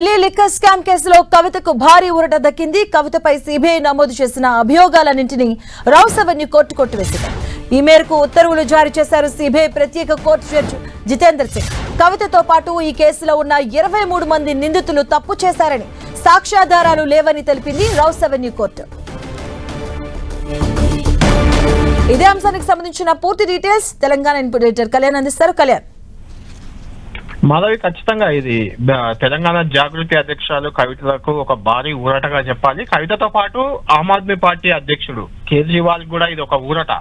Liquor scam కేసులో కవితకు భారీ ఊరట దక్కింది. కవితపై సిబిఐ నమోదు చేసిన అభియోగాలన్నింటినీ రౌస్ అవెన్యూ కోర్టు కొట్టివేసింది. ఈ మేరకు ఉత్తర్వులు జారీ చేశారు సిబిఐ ప్రత్యేక కోర్టు జడ్జి జితేందర్ సింగ్. కవితతో పాటు ఈ కేసులో ఉన్న 23 మంది నిందితులు తప్పు చేశారని, సాక్ష్యాధారాలు లేవని తెలిపింది రౌస్ అవెన్యూ కోర్టు. ఇదే అంశానికి సంబంధించిన పూర్తి details Telangana input editor Kalyan అందిస్తారు. కళ్యాణ్, మాధవి, ఖచ్చితంగా ఇది తెలంగాణ జాగృతి అధ్యక్షురాలు కవితలకు ఒక భారీ ఊరటగా చెప్పాలి. కవితతో పాటు ఆమ్ ఆద్మీ పార్టీ అధ్యక్షుడు కేజ్రీవాల్ కూడా ఇది ఒక ఊరట.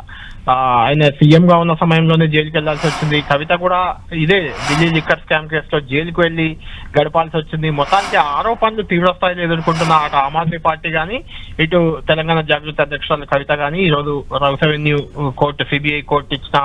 ఆయన సీఎం గా ఉన్న సమయంలోనే జైలుకి వెళ్లాల్సి వచ్చింది. కవిత కూడా ఇదే ఢిల్లీ లిక్కర్ స్కామ్ కేసులో జైలుకు వెళ్లి గడపాల్సి వచ్చింది. మొత్తానికి ఆరోపణలు తీవ్ర స్థాయిలో ఎదుర్కొంటున్న అటు ఆమ్ ఆద్మీ పార్టీ కానీ, ఇటు తెలంగాణ జాగృతి అధ్యక్షురాలు కవిత కానీ ఈరోజు rows avenue court, CBI court ఇచ్చిన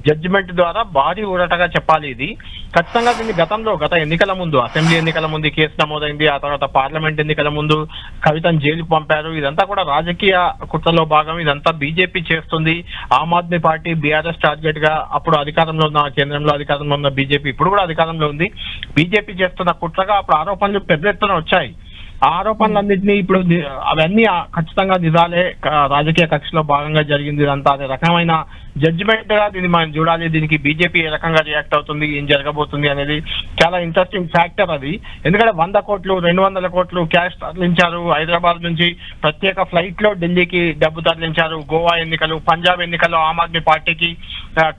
జడ్జిమెంట్ ద్వారా భారీ ఊరటగా చెప్పాలి. ఇది ఖచ్చితంగా దీన్ని గత ఎన్నికల ముందు, అసెంబ్లీ ఎన్నికల ముందు కేసు నమోదైంది. ఆ తర్వాత పార్లమెంట్ ఎన్నికల ముందు కవితను జైలుకు పంపారు. ఇదంతా కూడా రాజకీయ కుట్రలో భాగం. ఇదంతా బీజేపీ చేస్తుంది. Aam Aadmi party BRS target గా అప్పుడు అధికారంలో ఉన్న, కేంద్రంలో అధికారంలో ఉన్న బీజేపీ ఇప్పుడు కూడా అధికారంలో ఉంది. బీజేపీ చేస్తున్న కుట్రగా అప్పుడు ఆరోపణలు పెద్ద ఎత్తున వచ్చాయి. ఆ ఆరోపణలన్నింటినీ ఇప్పుడు అవన్నీ ఖచ్చితంగా నిజాలే, రాజకీయ కక్షలో భాగంగా జరిగింది ఇదంతా అనే రకమైన జడ్జిమెంట్ గా దీన్ని మనం చూడాలి. దీనికి బీజేపీ ఏ రకంగా రియాక్ట్ అవుతుంది, ఏం జరగబోతుంది అనేది చాలా ఇంట్రెస్టింగ్ ఫ్యాక్టర్ అది. ఎందుకంటే 100 కోట్లు 200 కోట్లు క్యాష్ తరలించారు. హైదరాబాద్ నుంచి ప్రత్యేక ఫ్లైట్ లో ఢిల్లీకి డబ్బు తరలించారు. గోవా ఎన్నికలు, పంజాబ్ ఎన్నికల్లో ఆమ్ ఆద్మీ పార్టీకి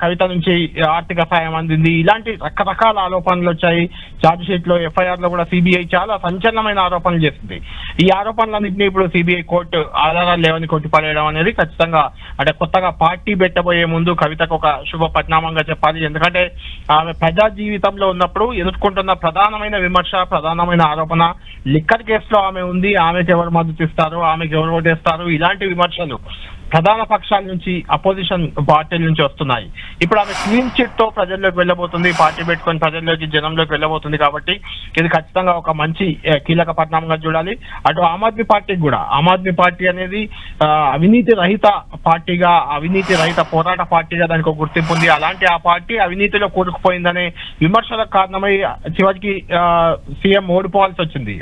కవిత నుంచి ఆర్థిక సాయం అందింది. ఇలాంటి రకరకాల ఆరోపణలు వచ్చాయి. ఛార్జ్ షీట్ లో, ఎఫ్ఐఆర్ లో కూడా సిబిఐ చాలా సంచలనమైన ఆరోపణలు చేస్తుంది. ఈ ఆరోపణలన్నింటినీ ఇప్పుడు సిబిఐ కోర్టు ఆధారాలు లేవని కొట్టిపడేయడం అనేది ఖచ్చితంగా అంటే కొత్తగా పార్టీ పెట్టబోయే ముందు కవితకు ఒక శుభ పరిణామంగా చెప్పాలి. ఎందుకంటే ఆమె ప్రజా జీవితంలో ఉన్నప్పుడు ఎదుర్కొంటున్న ప్రధానమైన విమర్శ, ప్రధానమైన ఆరోపణ లిక్కర్ కేసులో ఆమె ఉంది. ఆమెకు ఎవరు మద్దతు ఇస్తారు, ఆమెకు ఎవరు ఓటేస్తారు, ఇలాంటి విమర్శలు ప్రధాన పక్షాల నుంచి, అపోజిషన్ పార్టీల నుంచి వస్తున్నాయి. ఇప్పుడు ఆమె క్లీన్ చిట్ తో ప్రజల్లోకి వెళ్ళబోతుంది. పార్టీ పెట్టుకొని ప్రజల్లోకి, జనంలోకి వెళ్ళబోతుంది. కాబట్టి ఇది ఖచ్చితంగా ఒక మంచి కీలక పరిణామంగా చూడాలి. అటు ఆమ్ ఆద్మీ పార్టీకి కూడా, ఆమ్ ఆద్మీ పార్టీ అనేది అవినీతి రహిత పార్టీగా, అవినీతి రహిత పోరాట పార్టీగా దానికి ఒక గుర్తింపు ఉంది. అలాంటి ఆ పార్టీ అవినీతిలో కూరుకుపోయిందనే విమర్శలకు కారణమై చివరికి సీఎం ఓడిపోవాల్సి వచ్చింది.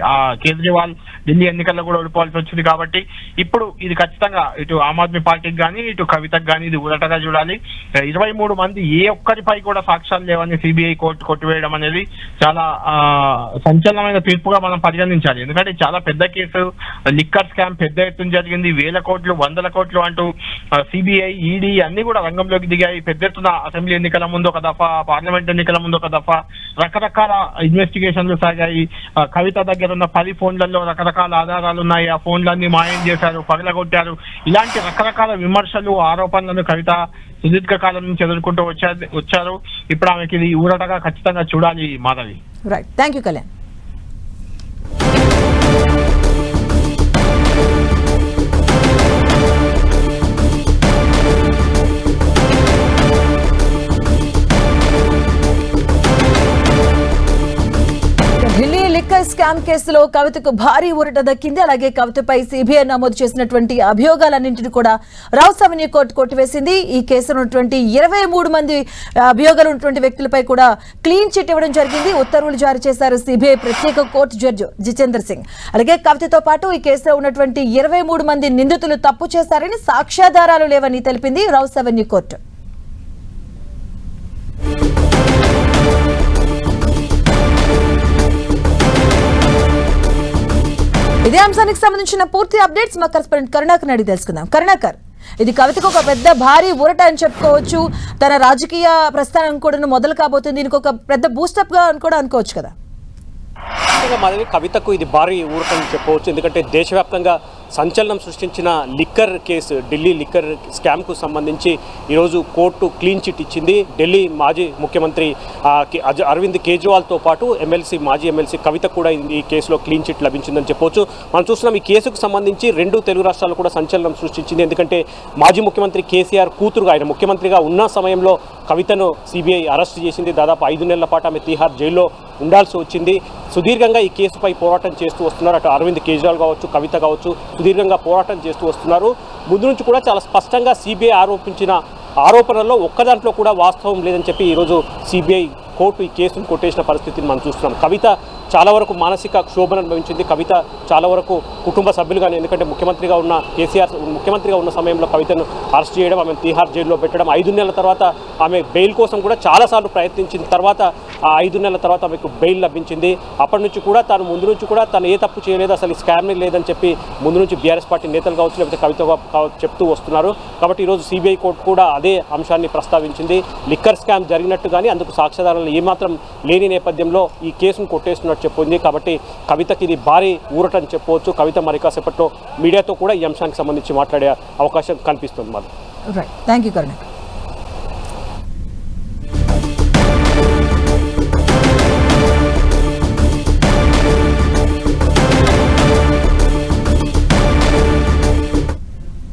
కేజ్రీవాల్ ఢిల్లీ ఎన్నికల్లో కూడా ఓడిపోవాల్సి వచ్చింది. కాబట్టి ఇప్పుడు ఇది ఖచ్చితంగా ఇటు ఆమ్ ఆద్మీ పార్టీకి కానీ, ఇటు కవితకు కానీ ఇది ఊరటగా చూడాలి. 23 మంది ఏ ఒక్కరిపై కూడా సాక్ష్యాలు లేవని సిబిఐ కోర్టు కొట్టివేయడం అనేది చాలా సంచలనమైన తీర్పుగా మనం పరిగణించాలి. ఎందుకంటే చాలా పెద్ద కేసు, లిక్కర్ స్కామ్ పెద్ద ఎత్తున జరిగింది. 1000 కోట్లు 100 కోట్లు అంటూ సిబిఐ, ఈడీ అన్ని కూడా రంగంలోకి దిగాయి. పెద్ద ఎత్తున అసెంబ్లీ ఎన్నికల ముందు ఒక దఫా, పార్లమెంట్ ఎన్నికల ముందు ఒక దఫా రకరకాల ఇన్వెస్టిగేషన్లు సాగాయి. కవిత దగ్గర ఉన్న 10 ఫోన్లలో రకరకాల ఆధారాలు ఉన్నాయి. ఆ ఫోన్లన్నీ మాయం చేశారు, పగలగొట్టారు. ఇలాంటి రకరకాల విమర్శలు, ఆరోపణలను కవిత సుదీర్ఘకాలం నుంచి ఎదుర్కొంటూ వచ్చారు. ఇప్పుడు ఆమెకి ఇది ఊరటగా ఖచ్చితంగా చూడాలి. Madhavi, right, thank you Kalyan. Delhi liquor scam కేసులో కవితకు భారీ ఊరట దక్కింది. అలాగే కవితపై సిబిఐ నమోదు చేసినటువంటి అభియోగాలన్నింటినీ కూడా రౌస్ అవెన్యూ కోర్టు కొట్టివేసింది. ఈ కేసులో ఉన్నటువంటి 23 మంది అభియోగాలు ఉన్నటువంటి వ్యక్తులపై కూడా క్లీన్ చిట్ ఇవ్వడం జరిగింది. ఉత్తర్వులు జారీ చేశారు సిబిఐ ప్రత్యేక కోర్టు జడ్జి జితేందర్ సింగ్. అలాగే కవితతో పాటు ఈ కేసులో ఉన్నటువంటి 23 మంది నిందితులు తప్పు చేశారని, సాక్ష్యాధారాలు లేవని తెలిపింది రౌస్ అవెన్యూ కోర్టు. ఇదే అంశానికి సంబంధించిన పూర్తి అప్డేట్స్ మా కరెస్పాండెంట్ కరుణాకర్ అడిగి తెలుసుకుందాం. కరుణాకర్, ఇది కవితకు ఒక పెద్ద భారీ ఊరట అని చెప్పుకోవచ్చు. తన రాజకీయ ప్రస్థానం కూడా మొదలు కాబోతుంది. దీనికి ఒక పెద్ద బూస్టప్ గా కూడా అనుకోవచ్చు కదా. మాధవి, కవితకు ఇది భారీ ఊరట అని చెప్పవచ్చు. ఎందుకంటే దేశవ్యాప్తంగా సంచలనం సృష్టించిన లిక్కర్ కేసు, ఢిల్లీ లిక్కర్ స్కామ్కు సంబంధించి ఈరోజు కోర్టు క్లీన్ చిట్ ఇచ్చింది. ఢిల్లీ మాజీ ముఖ్యమంత్రి అరవింద్ కేజ్రీవాల్తో పాటు మాజీ ఎమ్మెల్సీ కవిత కూడా ఈ కేసులో క్లీన్ చిట్ లభించిందని చెప్పవచ్చు. మనం చూస్తున్నాం, ఈ కేసుకు సంబంధించి 2 తెలుగు రాష్ట్రాలు కూడా సంచలనం సృష్టించింది. ఎందుకంటే మాజీ ముఖ్యమంత్రి కేసీఆర్ కూతురుగా, ఆయన ముఖ్యమంత్రిగా ఉన్న సమయంలో కవితను సిబిఐ అరెస్ట్ చేసింది. దాదాపు 5 నెలల పాటు ఆమె తీహార్ జైల్లో ఉండాల్సి వచ్చింది. సుదీర్ఘంగా ఈ కేసుపై పోరాటం చేస్తూ వస్తున్నారు. అటు అరవింద్ కేజ్రీవాల్ కావచ్చు, కవిత కావచ్చు, సుదీర్ఘంగా పోరాటం చేస్తూ వస్తున్నారు. ముందు నుంచి కూడా చాలా స్పష్టంగా సిబిఐ ఆరోపించిన ఆరోపణల్లో ఒక్కదాంట్లో కూడా వాస్తవం లేదని చెప్పి ఈరోజు సిబిఐ కోర్టు ఈ కేసును కొట్టేసిన పరిస్థితిని మనం చూస్తున్నాం. కవిత చాలా వరకు మానసిక క్షోభను అనుభవించింది కవిత. చాలా వరకు కుటుంబ సభ్యులు కానీ, ఎందుకంటే ముఖ్యమంత్రిగా ఉన్న కేసీఆర్ ముఖ్యమంత్రిగా ఉన్న సమయంలో కవితను అరెస్ట్ చేయడం, ఆమెను తీహార్ జైల్లో పెట్టడం, 5 నెలల తర్వాత ఆమె బెయిల్ కోసం కూడా చాలాసార్లు ప్రయత్నించిన తర్వాత ఆ 5 నెలల తర్వాత ఆమెకు బెయిల్ లభించింది. అప్పటి నుంచి కూడా ముందు నుంచి కూడా తను ఏ తప్పు చేయలేదు, అసలు ఈ స్కామ్ లేదని చెప్పి ముందు నుంచి బీఆర్ఎస్ పార్టీ నేతలు కావచ్చు, లేకపోతే కవిత చెప్తూ వస్తున్నారు. కాబట్టి ఈరోజు సిబిఐ కోర్టు కూడా అదే అంశాన్ని ప్రస్తావించింది. లిక్కర్ స్కామ్ జరిగినట్టు కానీ అందుకు సాక్ష్యాధారాలు ఏమాత్రం లేని నేపథ్యంలో ఈ కేసును కొట్టేస్తున్నట్టు చెప్పింది. కాబట్టి కవితకి ఇది భారీ ఊరటని చెప్పవచ్చు. కవిత మరి కాసేపట్లో మీడియాతో కూడా ఈ అంశానికి సంబంధించి మాట్లాడే అవకాశం కనిపిస్తుంది. Right, thank you Karunakar.